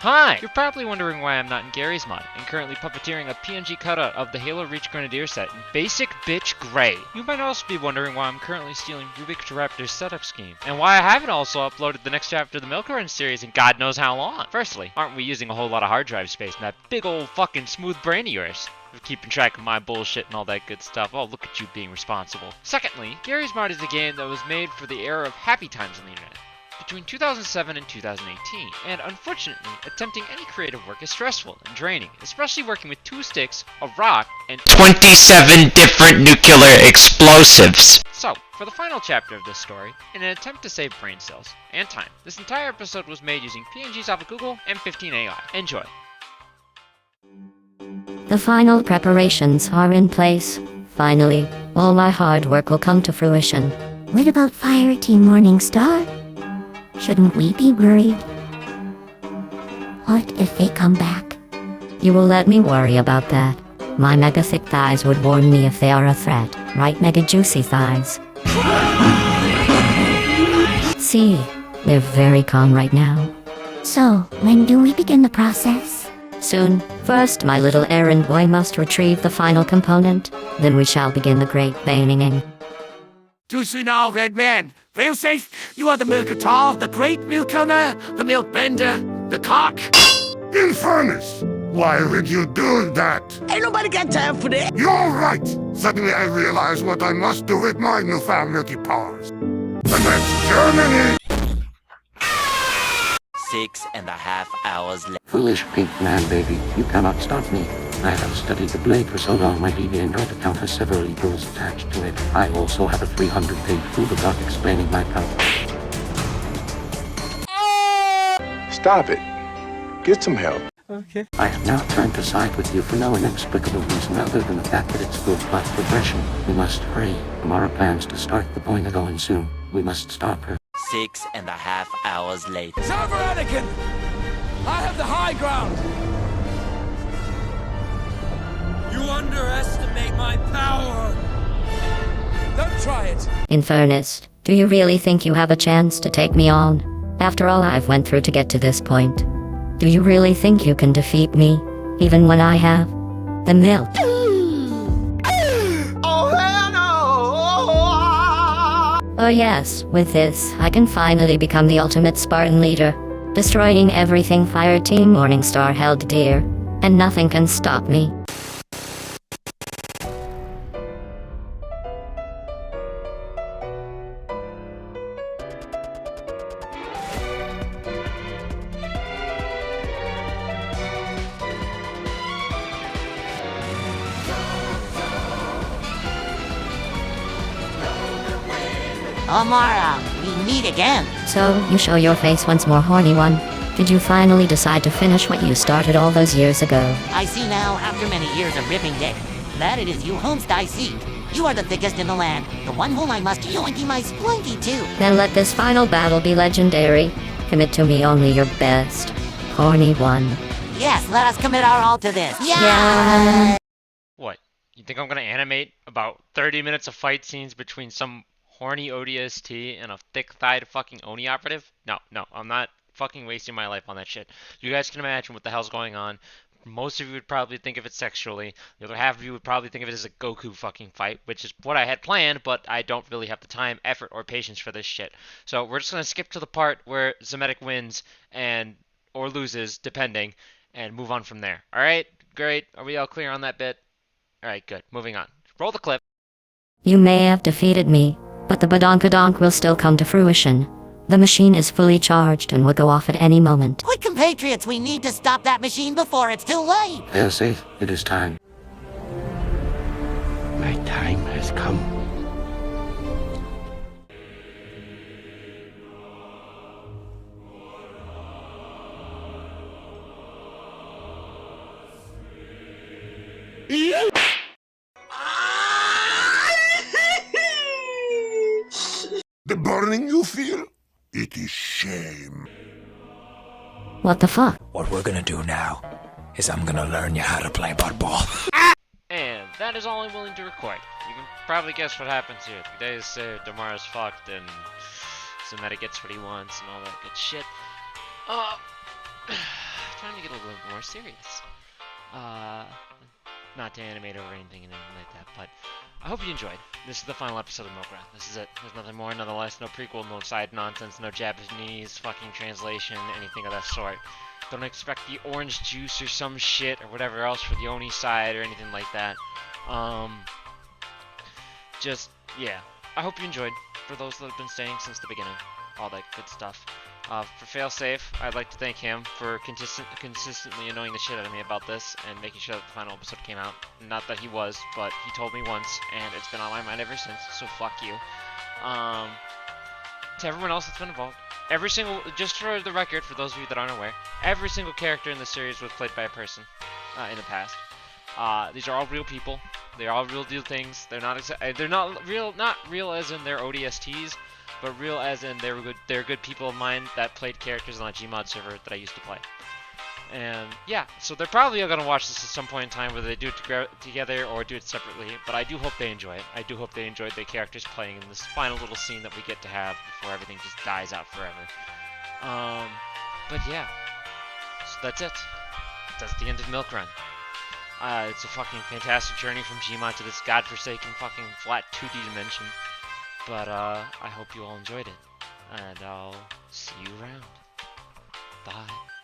Hi! You're probably wondering why I'm not in Gary's mod, and currently puppeteering a PNG cutout of the Halo Reach Grenadier set in Basic Bitch Gray. You might also be wondering why I'm currently stealing Rubik's Raptor's setup scheme, and why I haven't also uploaded the next chapter of the Milk Run series in God knows how long. Firstly, aren't we using a whole lot of hard drive space in that big old fucking smooth brain of yours? For keeping track of my bullshit and all that good stuff. Oh, look at you being responsible. Secondly, Gary's mod is a game that was made for the era of happy times on the internet, between 2007 and 2018, and unfortunately, attempting any creative work is stressful and draining, especially working with 2 sticks, a rock, and 27 different nuclear explosives. So, for the final chapter of this story, in an attempt to save brain cells and time, this entire episode was made using PNGs off of Google and 15 AI. Enjoy. The final preparations are in place. Finally, all my hard work will come to fruition. What about Fire Team Morningstar? Shouldn't we be worried? What if they come back? You will let me worry about that. My mega thick thighs would warn me if they are a threat, right? Mega juicy thighs. See, they're very calm right now. So, when do we begin the process? Soon. First, my little errand boy must retrieve the final component. Then we shall begin the great baining. Too soon now, Red Man. Fail safe. You are the milkatar, the great milk owner, the milk bender, the cock. Infernus! Why would you do that? Ain't nobody got time for that. You're right! Suddenly I realize what I must do with my newfound milky powers. And that's Germany! 6.5 hours later. Foolish pink man, baby, you cannot stop me. I have studied the blade for so long my DeviantArt account has several egos attached to it. I also have a 300-page Google Doc explaining my power. Stop it. Get some help. Okay. I have now turned to side with you for no inexplicable reason other than the fact that it's good plot progression. We must hurry. Amara plans to start the point going soon. We must stop her. 6.5 hours later. It's over, Anakin! I have the high ground! You underestimate my power! Don't try it! Infernus, do you really think you have a chance to take me on? After all I've went through to get to this point. Do you really think you can defeat me, even when I have the milk? Oh yes, with this, I can finally become the ultimate Spartan leader, destroying everything Fire Team Morningstar held dear, and nothing can stop me. Amara, we meet again. So, you show your face once more, horny one. Did you finally decide to finish what you started all those years ago? I see now, after many years of ripping dick, that it is you whom I seek. You are the thickest in the land, the one whom I must yoinky my splinky to. Then let this final battle be legendary. Commit to me only your best, horny one. Yes, let us commit our all to this. Yeah. What? You think I'm gonna animate about 30 minutes of fight scenes between some horny ODST and a thick-thighed fucking Oni operative? No, I'm not fucking wasting my life on that shit. You guys can imagine what the hell's going on. Most of you would probably think of it sexually. The other half of you would probably think of it as a Goku fucking fight, which is what I had planned, but I don't really have the time, effort, or patience for this shit. So we're just gonna skip to the part where Zemetic wins or loses, depending, and move on from there. Alright? Great. Are we all clear on that bit? Alright, good. Moving on. Roll the clip. You may have defeated me, but the badonkadonk will still come to fruition. The machine is fully charged and will go off at any moment. Quick, compatriots, we need to stop that machine before it's too late. Fail safe, it is time. My time has come. The burning you feel? It is shame. What the fuck? What we're gonna do now is I'm gonna learn you how to play buttball. And that is all I'm willing to record. You can probably guess what happens here. The day is saved, Damara's fucked, and Zemeta gets what he wants and all that good shit. gonna get a little more serious. Not to animate or anything like that, but I hope you enjoyed. This is the final episode of Milk Run. This is it. There's nothing more, nothing less, no prequel, no side nonsense, no Japanese fucking translation, anything of that sort. Don't expect the orange juice or some shit or whatever else for the Oni side or anything like that. Just, yeah. I hope you enjoyed. For those that have been staying since the beginning. All that good stuff. For Failsafe, I'd like to thank him for consistently annoying the shit out of me about this and making sure that the final episode came out. Not that he was, but he told me once, and it's been on my mind ever since, so fuck you. To everyone else that's been involved, just for the record, for those of you that aren't aware, every single character in the series was played by a person in the past. These are all real people. They're all real deal things. They're not real as in their ODSTs, but real as in they're good people of mine that played characters on a Gmod server that I used to play. And yeah, so they're probably gonna watch this at some point in time, whether they do it together or do it separately. But I do hope they enjoy it. I do hope they enjoyed the characters playing in this final little scene that we get to have before everything just dies out forever. But yeah, so that's it. That's the end of Milk Run. It's a fucking fantastic journey from Gmod to this godforsaken fucking flat 2D dimension. But I hope you all enjoyed it, and I'll see you around. Bye.